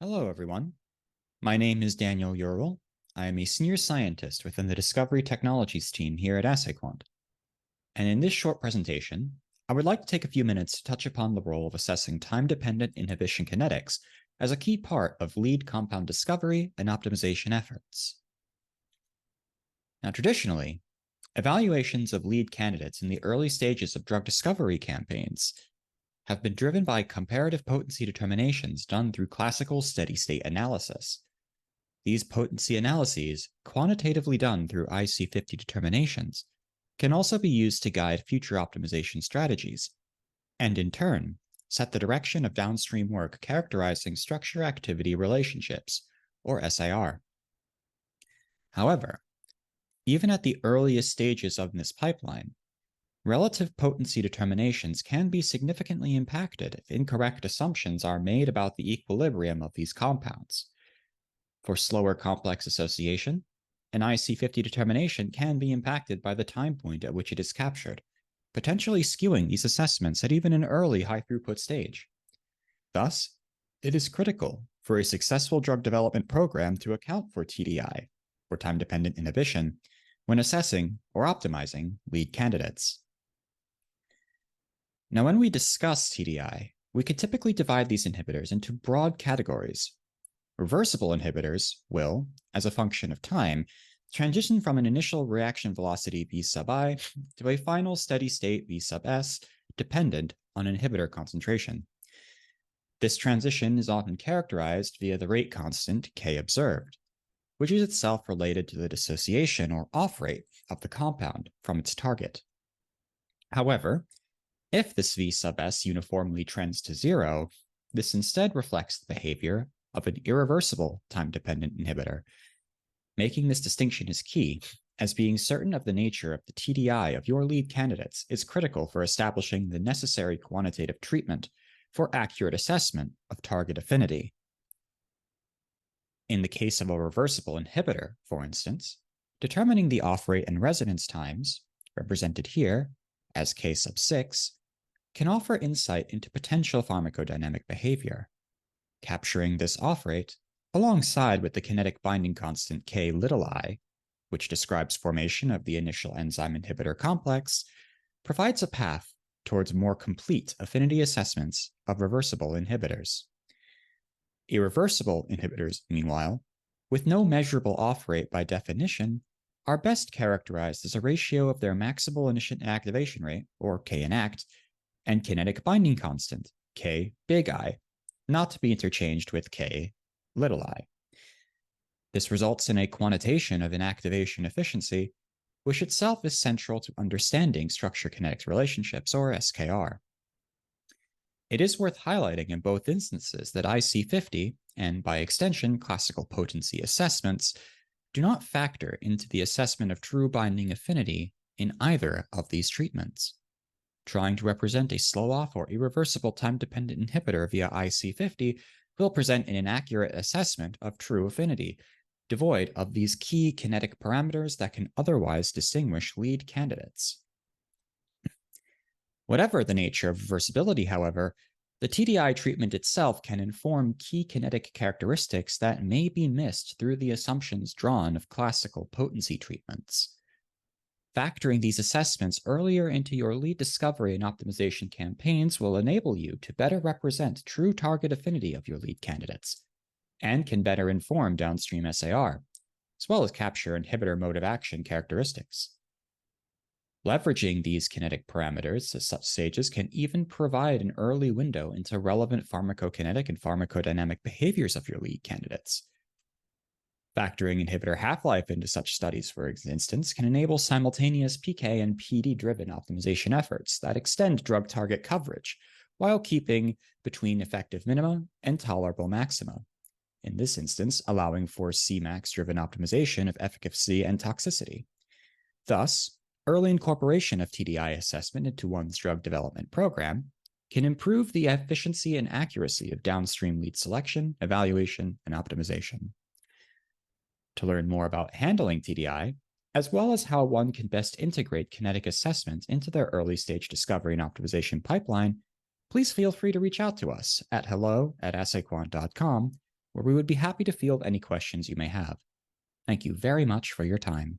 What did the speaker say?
Hello, everyone. My name is Daniel Url. I am a senior scientist within the Discovery Technologies team here at AssayQuant. And in this short presentation, I would like to take a few minutes to touch upon the role of assessing time-dependent inhibition kinetics as a key part of lead compound discovery and optimization efforts. Now, traditionally, evaluations of lead candidates in the early stages of drug discovery campaigns have been driven by comparative potency determinations done through classical steady-state analysis. These potency analyses, quantitatively done through IC50 determinations, can also be used to guide future optimization strategies, and in turn, set the direction of downstream work characterizing structure-activity relationships, or SAR. However, even at the earliest stages of this pipeline, relative potency determinations can be significantly impacted if incorrect assumptions are made about the equilibrium of these compounds. For slower complex association, an IC50 determination can be impacted by the time point at which it is captured, potentially skewing these assessments at even an early high-throughput stage. Thus, it is critical for a successful drug development program to account for TDI, or time-dependent inhibition, when assessing or optimizing lead candidates. Now, when we discuss TDI, we could typically divide these inhibitors into broad categories. Reversible inhibitors will, as a function of time, transition from an initial reaction velocity v sub I to a final steady state v sub S dependent on inhibitor concentration. This transition is often characterized via the rate constant K observed, which is itself related to the dissociation or off rate of the compound from its target. However, if this v sub S uniformly trends to zero, this instead reflects the behavior of an irreversible time-dependent inhibitor. Making this distinction is key, as being certain of the nature of the TDI of your lead candidates is critical for establishing the necessary quantitative treatment for accurate assessment of target affinity. In the case of a reversible inhibitor, for instance, determining the off-rate and resonance times, represented here as K sub 6, can offer insight into potential pharmacodynamic behavior. Capturing this off-rate, alongside with the kinetic binding constant K little I, which describes formation of the initial enzyme inhibitor complex, provides a path towards more complete affinity assessments of reversible inhibitors. Irreversible inhibitors, meanwhile, with no measurable off-rate by definition, are best characterized as a ratio of their maximal initial activation rate, or K inact, and kinetic binding constant, K big I, not to be interchanged with K little I. This results in a quantitation of inactivation efficiency, which itself is central to understanding structure-kinetic relationships, or SKR. It is worth highlighting in both instances that IC50, and by extension classical potency assessments, do not factor into the assessment of true binding affinity in either of these treatments. Trying to represent a slow-off or irreversible time-dependent inhibitor via IC50 will present an inaccurate assessment of true affinity, devoid of these key kinetic parameters that can otherwise distinguish lead candidates. Whatever the nature of reversibility, however, the TDI treatment itself can inform key kinetic characteristics that may be missed through the assumptions drawn of classical potency treatments. Factoring these assessments earlier into your lead discovery and optimization campaigns will enable you to better represent true target affinity of your lead candidates, and can better inform downstream SAR, as well as capture inhibitor mode of action characteristics. Leveraging these kinetic parameters at such stages can even provide an early window into relevant pharmacokinetic and pharmacodynamic behaviors of your lead candidates. Factoring inhibitor half-life into such studies, for instance, can enable simultaneous PK and PD-driven optimization efforts that extend drug target coverage while keeping between effective minima and tolerable maxima, in this instance allowing for Cmax-driven optimization of efficacy and toxicity. Thus, early incorporation of TDI assessment into one's drug development program can improve the efficiency and accuracy of downstream lead selection, evaluation, and optimization. To learn more about handling TDI, as well as how one can best integrate kinetic assessment into their early stage discovery and optimization pipeline, please feel free to reach out to us at hello@assayquant.com where we would be happy to field any questions you may have. Thank you very much for your time.